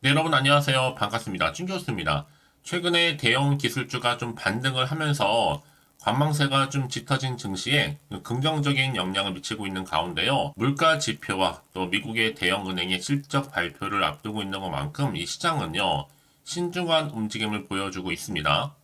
네, 여러분 안녕하세요. 반갑습니다. 찐교수입니다. 최근에 대형 기술주가 좀 반등을 하면서 관망세가 좀 짙어진 증시에 긍정적인 영향을 미치고 있는 가운데요. 물가 지표와 또 미국의 대형 은행의 실적 발표를 앞두고 있는 것만큼 이 시장은요, 신중한 움직임을 보여주고 있습니다.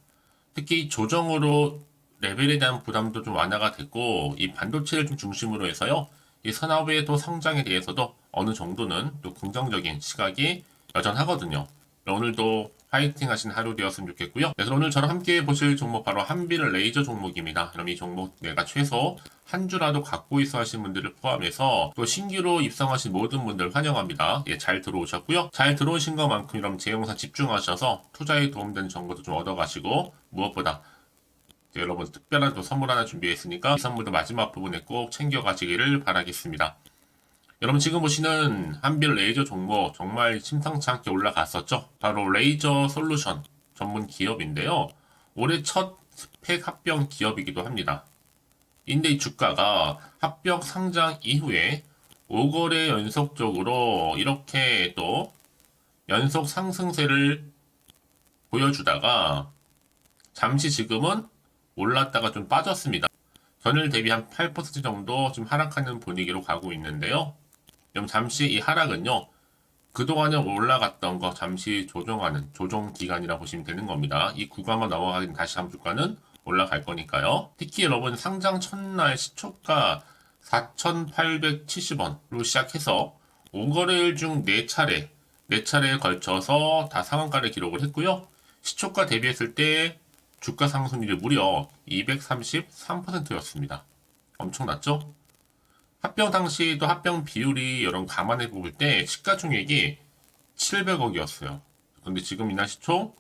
특히 조정으로 레벨에 대한 부담도 좀 완화가 됐고, 이 반도체를 좀 중심으로 해서요, 이 산업의 또 성장에 대해서도 어느 정도는 또 긍정적인 시각이 여전하거든요. 오늘도 파이팅 하신 하루 되었으면 좋겠고요. 그래서 오늘 저랑 함께 보실 종목 바로 한빌 레이저 종목입니다. 그럼 이 종목 내가 최소 한 주라도 갖고 있어 하신 분들을 포함해서 또 신규로 입성하신 모든 분들 환영합니다. 예, 잘 들어오셨고요. 잘 들어오신 것만큼 그럼 제 영상 집중하셔서 투자에 도움되는 정보도 좀 얻어가시고 무엇보다 여러분 특별한 또 선물 하나 준비했으니까 이 선물도 마지막 부분에 꼭 챙겨가시기를 바라겠습니다. 여러분 지금 보시는 한빌 레이저 종목 정말 심상치 않게 올라갔었죠. 바로 레이저 솔루션 전문 기업인데요. 올해 첫 스펙 합병 기업이기도 합니다. 인데 이 주가가 합병 상장 이후에 5거래 연속적으로 이렇게 또 연속 상승세를 보여주다가 잠시 지금은 올랐다가 좀 빠졌습니다. 전일 대비 한 8% 정도 좀 하락하는 분위기로 가고 있는데요. 그럼 잠시 이 하락은요, 그동안에 올라갔던 거 잠시 조정하는 조정 기간이라 보시면 되는 겁니다. 이 구간만 넘어가긴 다시 한번 주가는 올라갈 거니까요. 특히 여러분 상장 첫날 시초가 4,870원으로 시작해서 5거래일 중 4차례에 걸쳐서 다 상한가를 기록을 했고요. 시초가 대비했을 때 주가 상승률이 무려 233%였습니다. 엄청났죠? 합병 당시도 합병 비율이 여러분 감안해 볼 때 시가총액이 700억이었어요. 근데 지금 이날 시초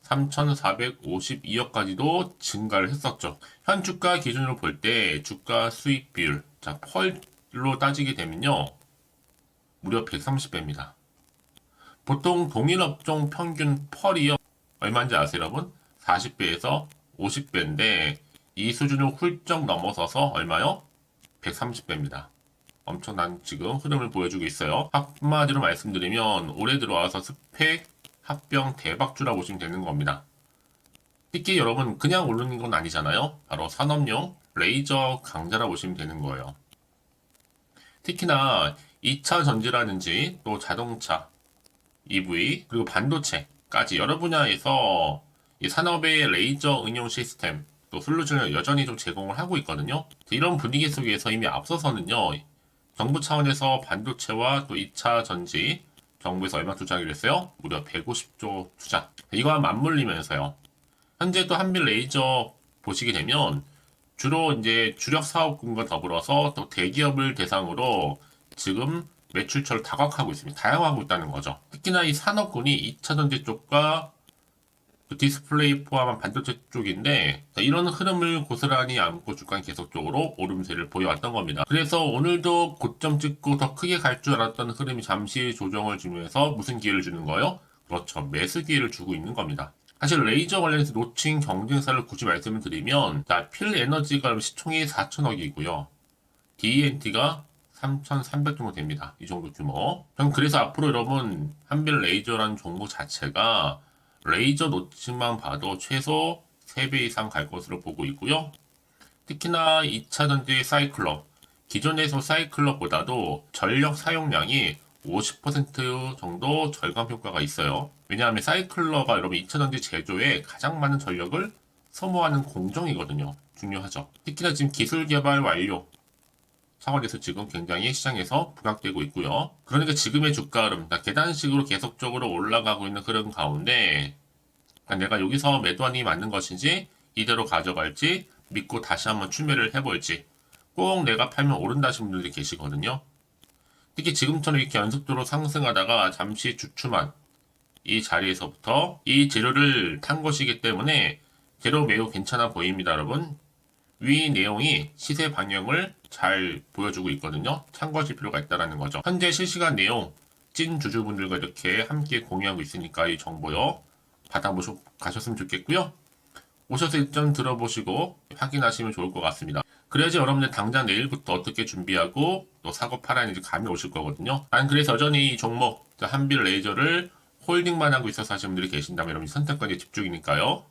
3,452억까지도 증가를 했었죠. 현 주가 기준으로 볼 때 주가 수익 비율, 자, 펄로 따지게 되면요. 무려 130배입니다. 보통 동일 업종 평균 펄이요. 얼마인지 아세요, 여러분? 40배에서 50배인데 이 수준을 훌쩍 넘어서서 얼마요? 130배입니다. 엄청난 지금 흐름을 보여주고 있어요. 한마디로 말씀드리면 올해 들어와서 스펙 합병 대박주라 보시면 되는 겁니다. 특히 여러분 그냥 오르는 건 아니잖아요. 바로 산업용 레이저 강자라 보시면 되는 거예요. 특히나 2차 전지라든지 또 자동차, EV 그리고 반도체까지 여러 분야에서 이 산업의 레이저 응용 시스템 또 솔루션을 여전히 좀 제공을 하고 있거든요. 이런 분위기 속에서 이미 앞서서는요. 정부 차원에서 반도체와 또 2차 전지 정부에서 얼마 투자하기로 했어요? 무려 150조 투자. 이거와 맞물리면서요. 현재 또 한빌 레이저 보시게 되면 주로 이제 주력 사업군과 더불어서 또 대기업을 대상으로 지금 매출처를 다각화하고 있습니다. 다양화하고 있다는 거죠. 특히나 이 산업군이 2차 전지 쪽과 디스플레이 포함한 반도체 쪽인데 이런 흐름을 고스란히 안고 주가는 계속적으로 오름세를 보여왔던 겁니다. 그래서 오늘도 고점 찍고 더 크게 갈 줄 알았던 흐름이 잠시 조정을 주면서 무슨 기회를 주는 거예요? 그렇죠. 매수 기회를 주고 있는 겁니다. 사실 레이저 관련해서 놓친 경쟁사를 굳이 말씀을 드리면 필 에너지가 시총이 4천억이고요. DENT가 3,300 정도 됩니다. 이 정도 규모. 전 그래서 앞으로 여러분 한빌 레이저라는 종목 자체가 레이저 노치만 봐도 최소 3배 이상 갈 것으로 보고 있고요. 특히나 2차 전지 사이클럽, 기존에서 사이클럽보다도 전력 사용량이 50% 정도 절감 효과가 있어요. 왜냐하면 사이클러가 여러분 2차 전지 제조에 가장 많은 전력을 소모하는 공정이거든요. 중요하죠. 특히나 지금 기술 개발 완료 차원에서 지금 굉장히 시장에서 부각되고 있고요. 그러니까 지금의 주가 흐름, 계단식으로 계속적으로 올라가고 있는 흐름 가운데 내가 여기서 매도한이 맞는 것인지 이대로 가져갈지 믿고 다시 한번 추매를 해볼지 꼭 내가 팔면 오른다 하시는 분들이 계시거든요. 특히 지금처럼 이렇게 연속적으로 상승하다가 잠시 주춤한 이 자리에서부터 이 재료를 탄 것이기 때문에 재료 매우 괜찮아 보입니다, 여러분. 위 내용이 시세 방향을 잘 보여주고 있거든요. 참고하실 필요가 있다는 거죠. 현재 실시간 내용 찐 주주분들과 이렇게 함께 공유하고 있으니까 이 정보요. 받아보셔 가셨으면 좋겠고요. 오셔서 일단 들어보시고 확인하시면 좋을 것 같습니다. 그래야지 여러분들 당장 내일부터 어떻게 준비하고 또 사고 팔아야지 감이 오실 거거든요. 난 그래서 여전히 이 종목 한빌 레이저를 홀딩만 하고 있어서 하시는 분들이 계신다면 여러분 선택권에 집중이니까요.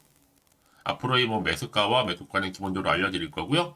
앞으로의 뭐 매수가와 매도가는 기본적으로 알려드릴 거고요.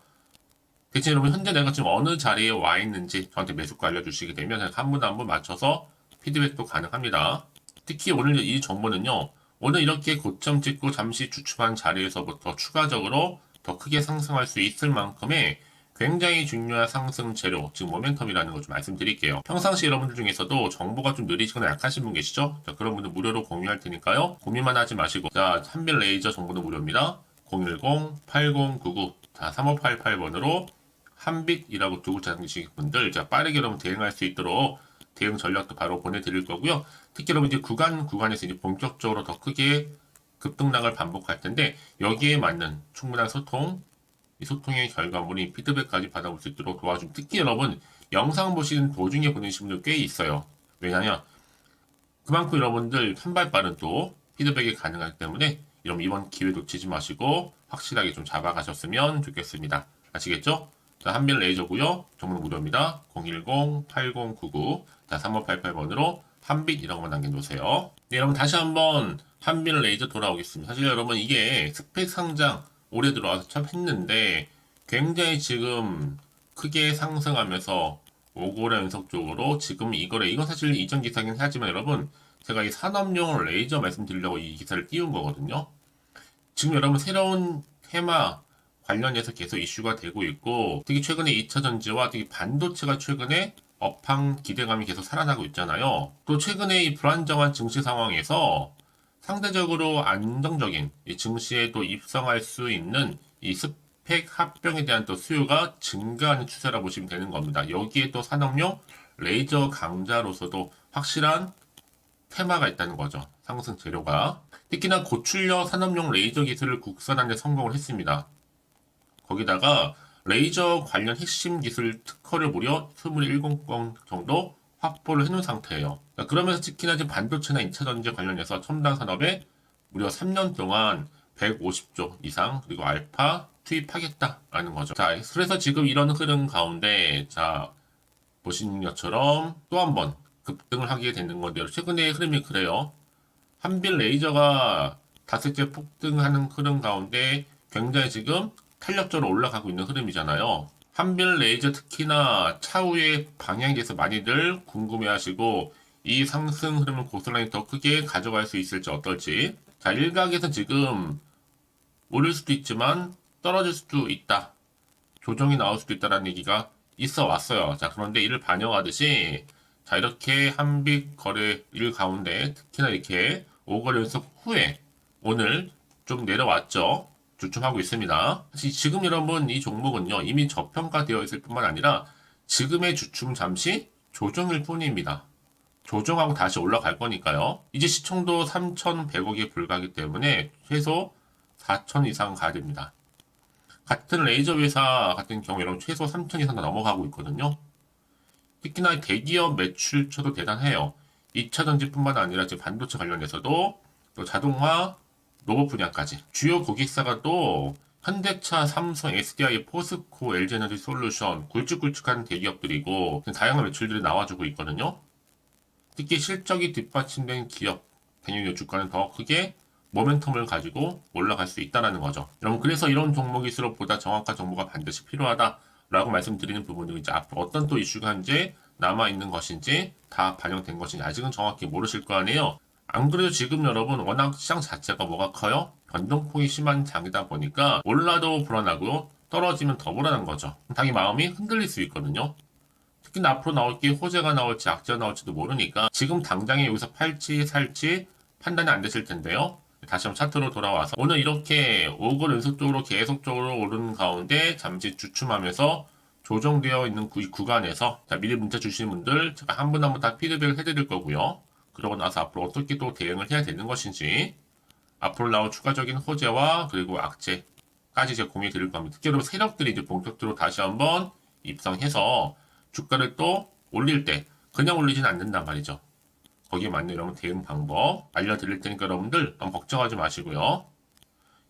대신 여러분 현재 내가 지금 어느 자리에 와 있는지 저한테 매수가 알려주시게 되면 한 분 한 분 맞춰서 피드백도 가능합니다. 특히 오늘 이 정보는요. 오늘 이렇게 고점 찍고 잠시 주춤한 자리에서부터 추가적으로 더 크게 상승할 수 있을 만큼의 굉장히 중요한 상승 재료, 즉 모멘텀이라는 걸 좀 말씀드릴게요. 평상시 여러분들 중에서도 정보가 좀 느리시거나 약하신 분 계시죠? 자, 그런 분들 무료로 공유할 테니까요. 고민만 하지 마시고, 자, 한빌 레이저 정보도 무료입니다. 010-8099, 자, 3588번으로 한빛이라고 두고 찾으시는 분들, 자, 빠르게 여러분 대응할 수 있도록 대응 전략도 바로 보내드릴 거고요. 특히 여러분 이제 구간에서 이제 본격적으로 더 크게 급등락을 반복할 텐데, 여기에 맞는 충분한 소통, 이 소통의 결과물인 피드백까지 받아볼 수 있도록 도와준. 특히 여러분 영상 보시는 도중에 보내신 분들 꽤 있어요. 왜냐면 그만큼 여러분들 한 발 빠른 또 피드백이 가능하기 때문에 여러분 이번 기회 놓치지 마시고 확실하게 좀 잡아가셨으면 좋겠습니다. 아시겠죠? 자, 한빌 레이저고요. 정보는 무료입니다. 010-8099, 자, 3588번으로 한빛이라고만 남겨놓으세요. 네, 여러분 다시 한번 한빌 레이저 돌아오겠습니다. 사실 여러분 이게 스펙 상장 올해 들어와서 참 했는데 굉장히 지금 크게 상승하면서 5거래 연속적으로 지금 이건 사실 이전 기사긴 하지만 여러분 제가 이 산업용 레이저 말씀드리려고 이 기사를 띄운 거거든요. 지금 여러분 새로운 테마 관련해서 계속 이슈가 되고 있고 특히 최근에 2차 전지와 특히 반도체가 최근에 업황 기대감이 계속 살아나고 있잖아요. 또 최근에 이 불안정한 증시 상황에서 상대적으로 안정적인 이 증시에 또 입성할 수 있는 이 스펙 합병에 대한 또 수요가 증가하는 추세라 보시면 되는 겁니다. 여기에 또 산업용 레이저 강자로서도 확실한 테마가 있다는 거죠. 상승 재료가. 특히나 고출력 산업용 레이저 기술을 국산화하는 데 성공을 했습니다. 거기다가 레이저 관련 핵심 기술 특허를 무려 27건 정도 확보를 해놓은 상태예요. 그러면서 특히나 지금 반도체나 2차 전지 관련해서 첨단 산업에 무려 3년 동안 150조 이상 그리고 알파 투입하겠다라는 거죠. 자, 그래서 지금 이런 흐름 가운데 자 보시는 것처럼 또 한 번 급등을 하게 되는 건데요. 최근의 흐름이 그래요. 한빌 레이저가 다섯째 폭등하는 흐름 가운데 굉장히 지금 탄력적으로 올라가고 있는 흐름이잖아요. 한빌 레이저 특히나 차후의 방향에 대해서 많이들 궁금해하시고 이 상승 흐름을 고스란히 더 크게 가져갈 수 있을지 어떨지. 자, 일각에서 지금 오를 수도 있지만 떨어질 수도 있다. 조정이 나올 수도 있다라는 얘기가 있어 왔어요. 자, 그런데 이를 반영하듯이 자, 이렇게 한빛 거래일 가운데 특히나 이렇게 5거래 연속 후에 오늘 좀 내려왔죠. 주춤하고 있습니다. 사실 지금 여러분 이 종목은요 이미 저평가되어 있을 뿐만 아니라 지금의 주춤 잠시 조정일 뿐입니다. 조정하고 다시 올라갈 거니까요. 이제 시총도 3,100억에 불과하기 때문에 최소 4,000 이상 가야 됩니다. 같은 레이저 회사 같은 경우 여러분 최소 3,000 이상 다 넘어가고 있거든요. 특히나 대기업 매출처도 대단해요. 2차 전지뿐만 아니라 지금 반도체 관련해서도 또 자동화, 로봇 분야까지 주요 고객사가 또 현대차, 삼성, SDI, 포스코, LG에너지 솔루션 굵직굵직한 대기업들이고 다양한 매출들이 나와주고 있거든요. 특히 실적이 뒷받침된 기업 대형주 주가는 더 크게 모멘텀을 가지고 올라갈 수 있다는 거죠. 여러분 그래서 이런 종목일수록 보다 정확한 정보가 반드시 필요하다라고 말씀드리는 부분이 이제 앞으로 어떤 또 이슈가 현재 남아있는 것인지 다 반영된 것인지 아직은 정확히 모르실 거 아니에요. 안 그래도 지금 여러분 워낙 시장 자체가 뭐가 커요? 변동폭이 심한 장이다 보니까 올라도 불안하고 떨어지면 더 불안한 거죠. 당연히 마음이 흔들릴 수 있거든요. 특히 앞으로 나올 게 호재가 나올지 악재가 나올지도 모르니까 지금 당장에 여기서 팔지 살지 판단이 안 되실 텐데요. 다시 한번 차트로 돌아와서 오늘 이렇게 5거 연속적으로 계속적으로 오르는 가운데 잠시 주춤하면서 조정되어 있는 구간에서 자, 미리 문자 주시는 분들 제가 한 분 한 분 다 피드백을 해드릴 거고요. 그러고 나서 앞으로 어떻게 또 대응을 해야 되는 것인지 앞으로 나올 추가적인 호재와 그리고 악재까지 제가 공유해 드릴 겁니다. 특히 여러분 세력들이 이제 본격적으로 다시 한번 입성해서 주가를 또 올릴 때 그냥 올리진 않는단 말이죠. 거기에 맞는 여러분 대응 방법 알려드릴 테니까 여러분들 너무 걱정하지 마시고요.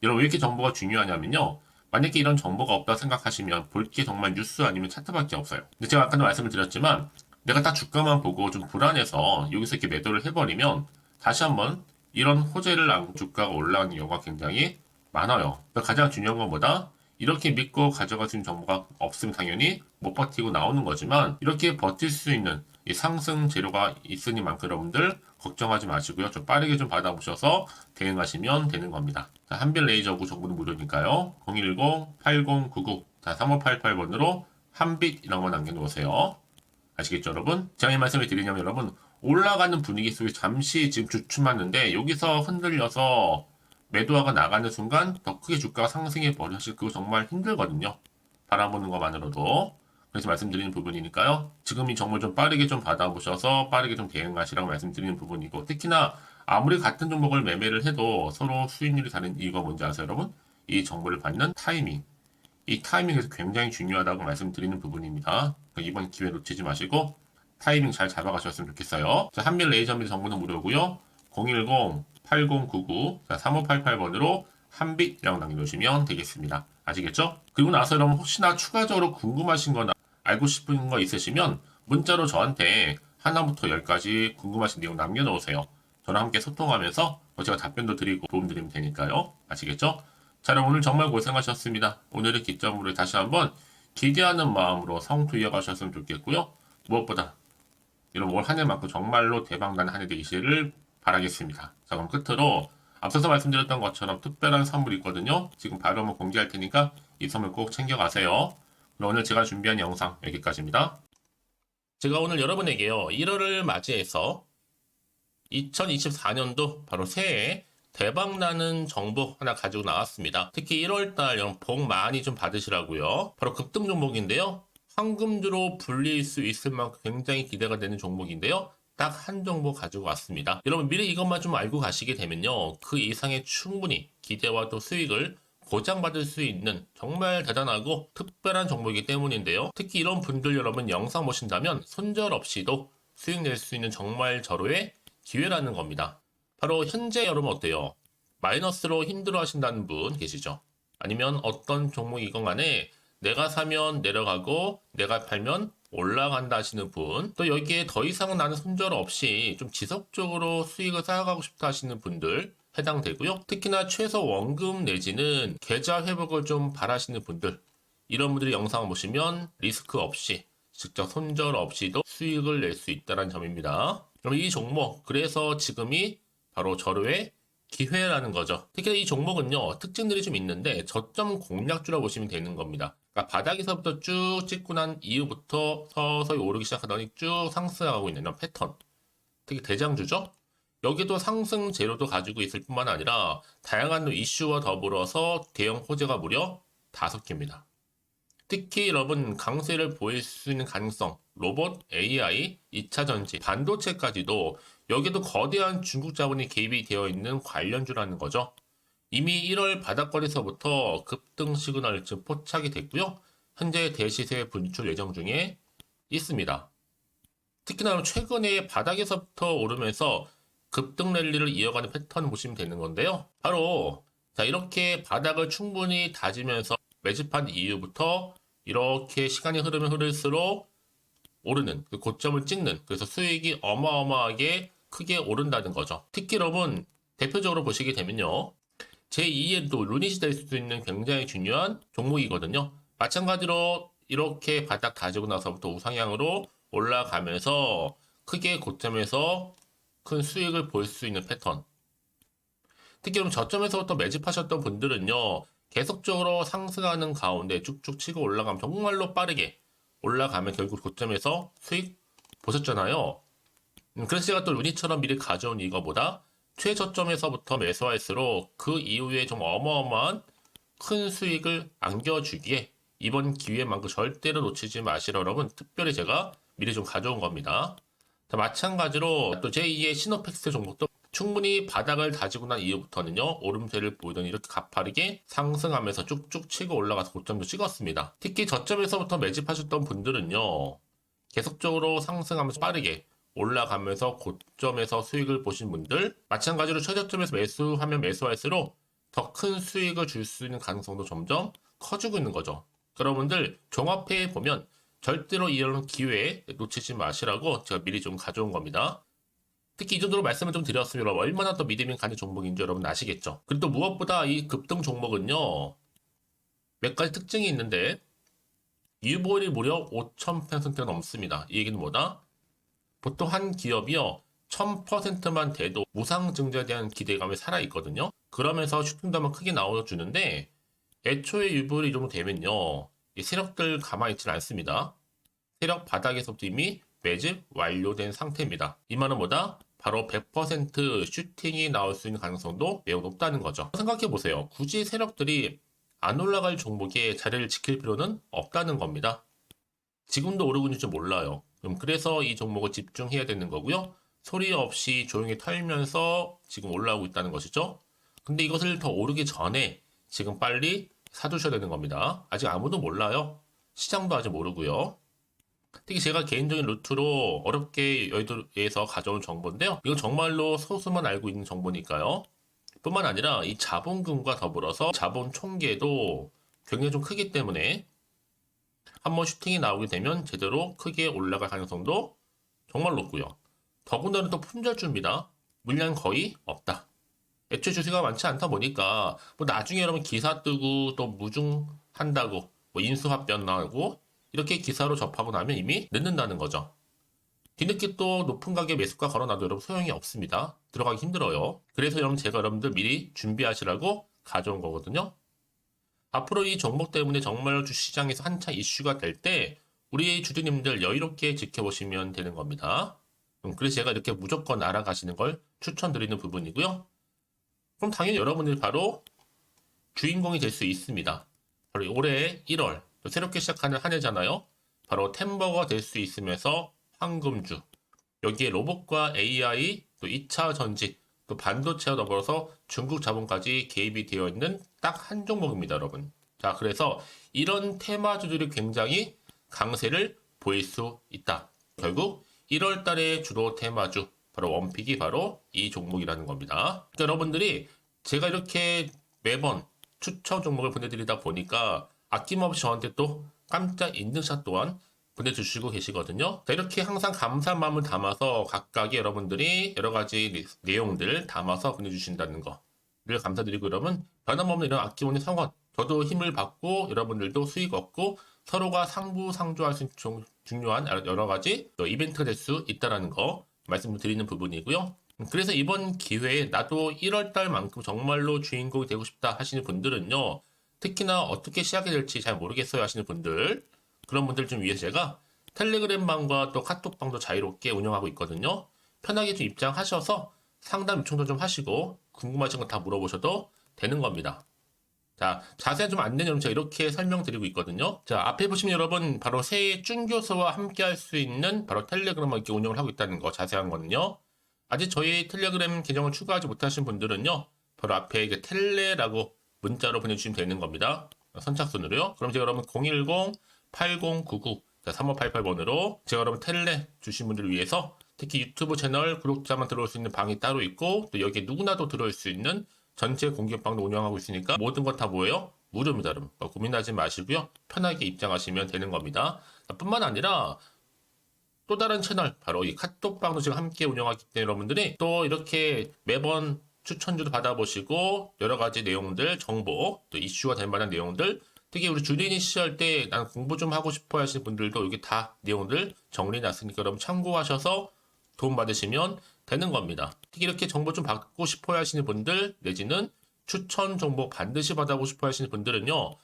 여러분 왜 이렇게 정보가 중요하냐면요. 만약에 이런 정보가 없다 생각하시면 볼 게 정말 뉴스 아니면 차트밖에 없어요. 근데 제가 아까도 말씀을 드렸지만 내가 딱 주가만 보고 좀 불안해서 여기서 이렇게 매도를 해버리면 다시 한번 이런 호재를 안고 주가가 올라가는 경우가 굉장히 많아요. 가장 중요한 건 뭐다? 이렇게 믿고 가져갈 수 있는 정보가 없으면 당연히 못 버티고 나오는 거지만 이렇게 버틸 수 있는 이 상승 재료가 있으니만큼 여러분들 걱정하지 마시고요. 좀 빠르게 좀 받아보셔서 대응하시면 되는 겁니다. 자, 한빛 레이저구 정보는 무료니까요. 010-8099 3588번으로 한빛이라고 만 남겨놓으세요. 아시겠죠, 여러분? 제가 이 말씀을 드리냐면 여러분 올라가는 분위기 속에 잠시 지금 주춤하는데 여기서 흔들려서 매도하고 나가는 순간 더 크게 주가가 상승해 버리실 그거 정말 힘들거든요. 바라보는 것만으로도. 그래서 말씀드리는 부분이니까요. 지금 이 정보 좀 빠르게 좀 받아보셔서 빠르게 좀 대응하시라고 말씀드리는 부분이고 특히나 아무리 같은 종목을 매매를 해도 서로 수익률이 다른 이유가 뭔지 아세요, 여러분? 이 정보를 받는 타이밍. 이 타이밍에서 굉장히 중요하다고 말씀드리는 부분입니다. 이번 기회 놓치지 마시고 타이밍 잘 잡아가셨으면 좋겠어요. 자, 한밀 레이저 및 정보는 무료고요. 010-8099-3588번으로 한빛이라고 남겨놓으시면 되겠습니다. 아시겠죠? 그리고 나서 여러분 혹시나 추가적으로 궁금하신 거나 알고 싶은 거 있으시면 문자로 저한테 하나부터 10까지 궁금하신 내용 남겨놓으세요. 저랑 함께 소통하면서 제가 답변도 드리고 도움드리면 되니까요. 아시겠죠? 자, 그럼 오늘 정말 고생하셨습니다. 오늘의 기점으로 다시 한번 기대하는 마음으로 성투 이어가셨으면 좋겠고요. 무엇보다 이런 올 한 해만큼 정말로 대박나는 한 해 되시기를 바라겠습니다. 자, 그럼 끝으로 앞서서 말씀드렸던 것처럼 특별한 선물이 있거든요. 지금 바로 한번 공개할 테니까 이 선물 꼭 챙겨가세요. 그럼 오늘 제가 준비한 영상 여기까지입니다. 제가 오늘 여러분에게요. 1월을 맞이해서 2024년도 바로 새해 대박나는 정보 하나 가지고 나왔습니다. 특히 1월달 여러분 복 많이 좀 받으시라고요. 바로 급등 종목인데요. 황금주로 불릴 수 있을 만큼 굉장히 기대가 되는 종목인데요. 딱 한 종목 가지고 왔습니다. 여러분 미리 이것만 좀 알고 가시게 되면요. 그 이상의 충분히 기대와 또 수익을 보장받을 수 있는 정말 대단하고 특별한 종목이기 때문인데요. 특히 이런 분들 여러분 영상 보신다면 손절없이도 수익 낼 수 있는 정말 절호의 기회라는 겁니다. 바로 현재 여러분 어때요? 마이너스로 힘들어 하신다는 분 계시죠? 아니면 어떤 종목이건 간에 내가 사면 내려가고 내가 팔면 올라간다 하시는 분, 또 여기에 더 이상 나는 손절 없이 좀 지속적으로 수익을 쌓아가고 싶다 하시는 분들 해당되고요. 특히나 최소 원금 내지는 계좌 회복을 좀 바라시는 분들, 이런 분들이 영상을 보시면 리스크 없이 직접 손절 없이도 수익을 낼 수 있다는 점입니다. 그럼 이 종목, 그래서 지금이 바로 절호의 기회라는 거죠. 특히 이 종목은요, 특징들이 좀 있는데 저점 공략주라고 보시면 되는 겁니다. 그러니까 바닥에서부터 쭉 찍고 난 이후부터 서서히 오르기 시작하더니 쭉 상승하고 있는 이런 패턴. 특히 대장주죠. 여기도 상승 재료도 가지고 있을 뿐만 아니라 다양한 이슈와 더불어서 대형 호재가 무려 5개입니다. 특히 여러분 강세를 보일 수 있는 가능성, 로봇, AI, 2차 전지, 반도체까지도 여기도 거대한 중국 자본이 개입이 되어 있는 관련주라는 거죠. 이미 1월 바닥거리서부터 급등 시그널 즉 포착이 됐고요. 현재 대시세 분출 예정 중에 있습니다. 특히나 최근에 바닥에서부터 오르면서 급등 랠리를 이어가는 패턴을 보시면 되는 건데요. 바로 자 이렇게 바닥을 충분히 다지면서 매집한 이후부터 이렇게 시간이 흐르면 흐를수록 오르는 그 고점을 찍는 그래서 수익이 어마어마하게 크게 오른다는 거죠. 특히 여러분 대표적으로 보시게 되면요. 제2의 또 루닛이 될 수도 있는 굉장히 중요한 종목이거든요. 마찬가지로 이렇게 바닥 다지고 나서부터 우상향으로 올라가면서 크게 고점에서 큰 수익을 볼 수 있는 패턴. 특히 그럼 저점에서부터 매집하셨던 분들은요. 계속적으로 상승하는 가운데 쭉쭉 치고 올라가면 정말로 빠르게 올라가면 결국 고점에서 수익 보셨잖아요. 그래서 제가 또 루닛처럼 미리 가져온 이거보다 최저점에서부터 매수할수록 그 이후에 좀 어마어마한 큰 수익을 안겨주기에 이번 기회만큼 절대로 놓치지 마시라 여러분 특별히 제가 미리 좀 가져온 겁니다. 자, 마찬가지로 또 제2의 시노팩스 종목도 충분히 바닥을 다지고 난 이후부터는요 오름세를 보이더니 이렇게 가파르게 상승하면서 쭉쭉 치고 올라가서 고점도 찍었습니다. 특히 저점에서부터 매집하셨던 분들은요 계속적으로 상승하면서 빠르게 올라가면서 고점에서 수익을 보신 분들 마찬가지로 최저점에서 매수하면 매수할수록 더 큰 수익을 줄 수 있는 가능성도 점점 커지고 있는 거죠. 여러분들 종합해 보면 절대로 이런 기회 놓치지 마시라고 제가 미리 좀 가져온 겁니다. 특히 이 정도로 말씀을 좀 드렸으면 여러분 얼마나 더 믿음이 가는 종목인지 여러분 아시겠죠? 그리고 또 무엇보다 이 급등 종목은요. 몇 가지 특징이 있는데 유보율이 무려 5000%가 넘습니다. 이 얘기는 뭐다? 보통 한 기업이요. 1000%만 돼도 무상증자에 대한 기대감이 살아있거든요. 그러면서 슈팅도 한번 크게 나와주는데 애초에 유보율이 이 정도 되면요. 이 세력들 가만히 있지는 않습니다. 세력 바닥에서부터 이미 매집 완료된 상태입니다. 이 말은 뭐다? 바로 100% 슈팅이 나올 수 있는 가능성도 매우 높다는 거죠. 생각해보세요. 굳이 세력들이 안 올라갈 종목에 자리를 지킬 필요는 없다는 겁니다. 지금도 오르고 있는지 몰라요. 그래서 이 종목을 집중해야 되는 거고요. 소리 없이 조용히 털면서 지금 올라오고 있다는 것이죠. 근데 이것을 더 오르기 전에 지금 빨리 사두셔야 되는 겁니다. 아직 아무도 몰라요. 시장도 아직 모르고요. 특히 제가 개인적인 루트로 어렵게 여의도에서 가져온 정보인데요. 이건 정말로 소수만 알고 있는 정보니까요. 뿐만 아니라 이 자본금과 더불어서 자본 총계도 굉장히 좀 크기 때문에 한번 슈팅이 나오게 되면 제대로 크게 올라갈 가능성도 정말 높고요. 더군다나 또 품절주입니다. 물량 거의 없다. 애초에 주식가 많지 않다 보니까 뭐 나중에 여러분 기사 뜨고 또 무중한다고 뭐 인수합병 나오고 이렇게 기사로 접하고 나면 이미 늦는다는 거죠. 뒤늦게 또 높은 가격에 매수가 걸어놔도 여러분 소용이 없습니다. 들어가기 힘들어요. 그래서 여러분 제가 여러분들 미리 준비하시라고 가져온 거거든요. 앞으로 이 종목 때문에 정말 주시장에서 한차 이슈가 될 때 우리 주주님들 여유롭게 지켜보시면 되는 겁니다. 그래서 제가 이렇게 무조건 알아가시는 걸 추천드리는 부분이고요. 그럼 당연히 여러분들이 바로 주인공이 될 수 있습니다. 바로 올해 1월 또 새롭게 시작하는 한 해잖아요. 바로 템버가 될 수 있으면서 황금주, 여기에 로봇과 AI, 또 2차 전지, 또 반도체와 더불어서 중국 자본까지 개입이 되어 있는 딱 한 종목입니다, 여러분. 자, 그래서 이런 테마주들이 굉장히 강세를 보일 수 있다. 결국 1월 달에 주로 테마주, 바로 원픽이 바로 이 종목이라는 겁니다. 그러니까 여러분들이 제가 이렇게 매번 추천 종목을 보내드리다 보니까 아낌없이 저한테 또 깜짝 인증샷 또한 보내주시고 계시거든요. 자, 이렇게 항상 감사한 마음을 담아서 각각의 여러분들이 여러 가지 내용들 담아서 보내주신다는 거를 감사드리고 여러분 변함없는 이런 아낌없는 성원 저도 힘을 받고 여러분들도 수익 얻고 서로가 상부상조할 수 있는 중요한 여러 가지 이벤트가 될 수 있다는 거 말씀드리는 부분이고요. 그래서 이번 기회에 나도 1월달만큼 정말로 주인공이 되고 싶다 하시는 분들은요. 특히나 어떻게 시작이 될지 잘 모르겠어요 하시는 분들 그런 분들 좀 위해서 제가 텔레그램방과 또 카톡방도 자유롭게 운영하고 있거든요. 편하게 좀 입장하셔서 상담 요청도 좀 하시고 궁금하신 거 다 물어보셔도 되는 겁니다. 자, 자세한 좀 안내는 여러분 제가 이렇게 설명드리고 있거든요. 자, 앞에 보시면 여러분 바로 새해 쭌교수와 함께 할 수 있는 바로 텔레그램을 이렇게 운영을 하고 있다는 거 자세한 거는요. 아직 저희 텔레그램 계정을 추가하지 못하신 분들은요. 바로 앞에 이게 텔레라고 문자로 보내주시면 되는 겁니다. 선착순으로요. 그럼 제가 여러분 010-8099-3588번으로 제가 여러분 텔레 주신 분들을 위해서 특히 유튜브 채널 구독자만 들어올 수 있는 방이 따로 있고 또 여기에 누구나도 들어올 수 있는 전체 공개방도 운영하고 있으니까 모든 것 다 뭐예요? 무료입니다, 여러분. 고민하지 마시고요. 편하게 입장하시면 되는 겁니다. 뿐만 아니라 또 다른 채널, 바로 이 카톡방도 지금 함께 운영하기 때문에 여러분들이 또 이렇게 매번 추천주도 받아보시고 여러 가지 내용들, 정보, 또 이슈가 될 만한 내용들 특히 우리 주린이 시절 때 난 공부 좀 하고 싶어 하시는 분들도 여기 다 내용들 정리해놨으니까 여러분 참고하셔서 도움 받으시면 되는 겁니다. 특히 이렇게 정보 좀 받고 싶어 하시는 분들 내지는 추천 정보 반드시 받아보고 싶어 하시는 분들은요.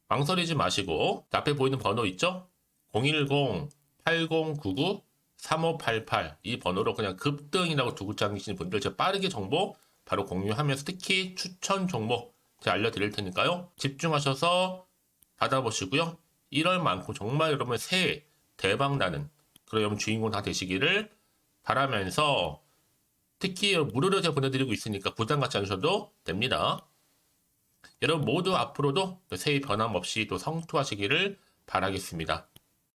망설이지 마시고 앞에 보이는 번호 있죠? 010-8099-3588 이 번호로 그냥 급등이라고 두고 다니시는 분들 제가 빠르게 정보 바로 공유하면서 특히 추천 종목 제가 알려드릴 테니까요. 집중하셔서 받아보시고요. 1월만큼 정말 여러분의 새해 대박나는 그런 여러분 주인공 다 되시기를 바라면서 특히 무료로 제가 보내드리고 있으니까 부담 갖지 않으셔도 됩니다. 여러분 모두 앞으로도 새해 변함없이 또 성투하시기를 바라겠습니다.